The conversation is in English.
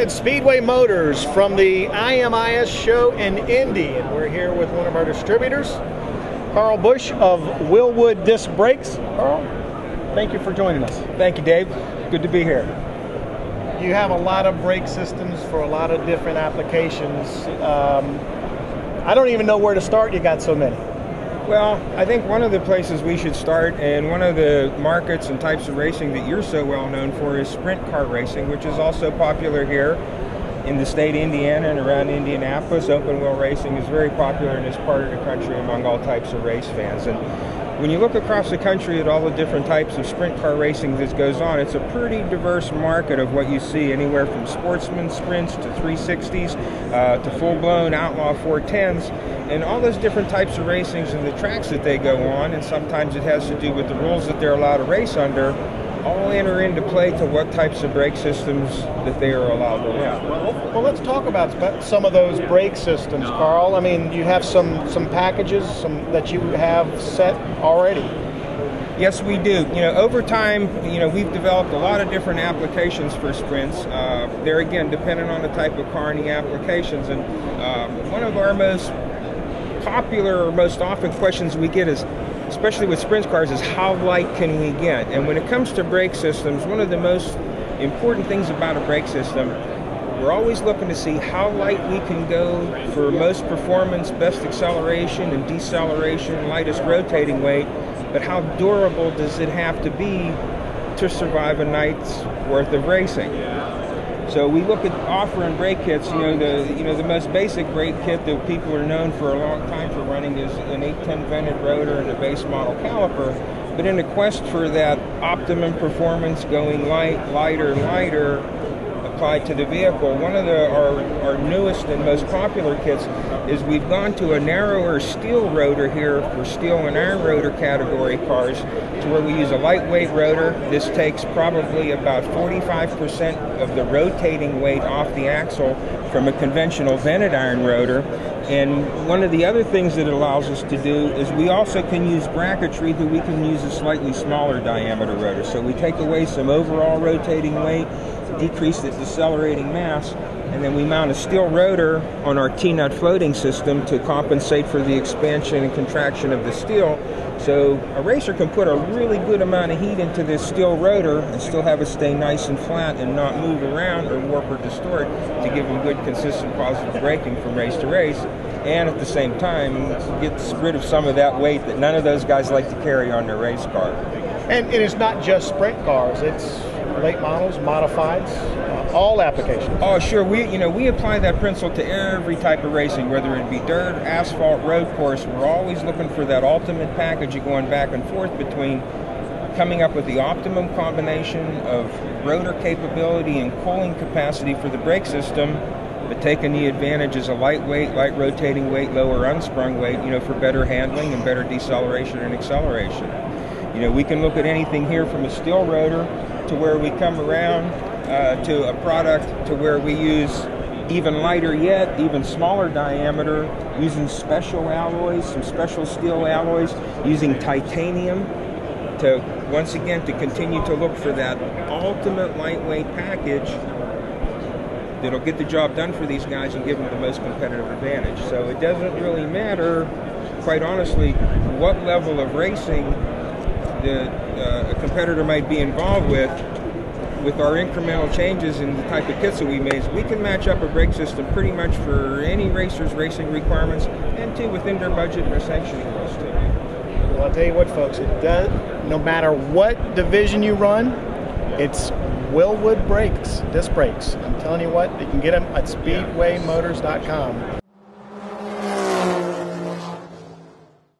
at Speedway Motors from the IMIS show in Indy, and we're here with one of our distributors, Carl Bush of Wilwood Disc Brakes. Carl, thank you for joining us. Thank you, Dave. Good to be here. You have a lot of brake systems for a lot of different applications. I don't even know where to start. You got so many. Well, I think one of the places we should start, and one of the markets and types of racing that you're so well known for, is sprint car racing, which is also popular here in the state of Indiana and around Indianapolis. Open wheel racing is very popular in this part of the country among all types of race fans. And when you look across the country at all the different types of sprint car racing that goes on, it's a pretty diverse market of what you see, anywhere from sportsman sprints to 360s to full-blown outlaw 410s, and all those different types of racings and the tracks that they go on, and sometimes it has to do with the rules that they're allowed to race under, all enter into play to what types of brake systems that they are allowed to run. Well, let's talk about some of those brake systems, Carl. I mean, you have some packages that you have set already. Yes, we do. Over time, we've developed a lot of different applications for sprints. They're, again, dependent on the type of car and the applications. And one of our most popular or most often questions we get is, especially with sprint cars, is how light can we get? And when it comes to brake systems, one of the most important things about a brake system, we're always looking to see how light we can go for most performance, best acceleration and deceleration, lightest rotating weight, but how durable does it have to be to survive a night's worth of racing? So we look at offering brake kits. The most basic brake kit that people are known for a long time for running is an 810 vented rotor and a base model caliper. But in the quest for that optimum performance, going lighter, applied to the vehicle, one of our newest and most popular kits is we've gone to a narrower steel rotor here for steel and iron rotor category cars, to where we use a lightweight rotor. This takes probably about 45% of the rotating weight off the axle from a conventional vented iron rotor. And one of the other things that it allows us to do is we also can use bracketry that we can use a slightly smaller diameter rotor. So we take away some overall rotating weight, decrease the decelerating mass, and then we mount a steel rotor on our T-nut floating system to compensate for the expansion and contraction of the steel. So a racer can put a really good amount of heat into this steel rotor and still have it stay nice and flat and not move around or warp or distort, to give them good, consistent, positive braking from race to race, and at the same time gets rid of some of that weight that none of those guys like to carry on their race car. And it's not just sprint cars, it's late models, modifieds, all applications. Oh, sure. We apply that principle to every type of racing, whether it be dirt, asphalt, road course. We're always looking for that ultimate package of going back and forth between coming up with the optimum combination of rotor capability and cooling capacity for the brake system, but taking the advantages of lightweight, light rotating weight, lower unsprung weight, for better handling and better deceleration and acceleration. We can look at anything here from a steel rotor to where we come around to a product to where we use even lighter yet, even smaller diameter, using special alloys, some special steel alloys, using titanium to, once again, to continue to look for that ultimate lightweight package that'll get the job done for these guys and give them the most competitive advantage. So it doesn't really matter, quite honestly, what level of racing a competitor might be involved with our incremental changes in the type of kits that we made. We can match up a brake system pretty much for any racer's racing requirements, and too within their budget and their sanctioning rules too. Well, I'll tell you what, folks, no matter what division you run, it's Wilwood brakes, disc brakes. I'm telling you what, you can get them at speedwaymotors.com.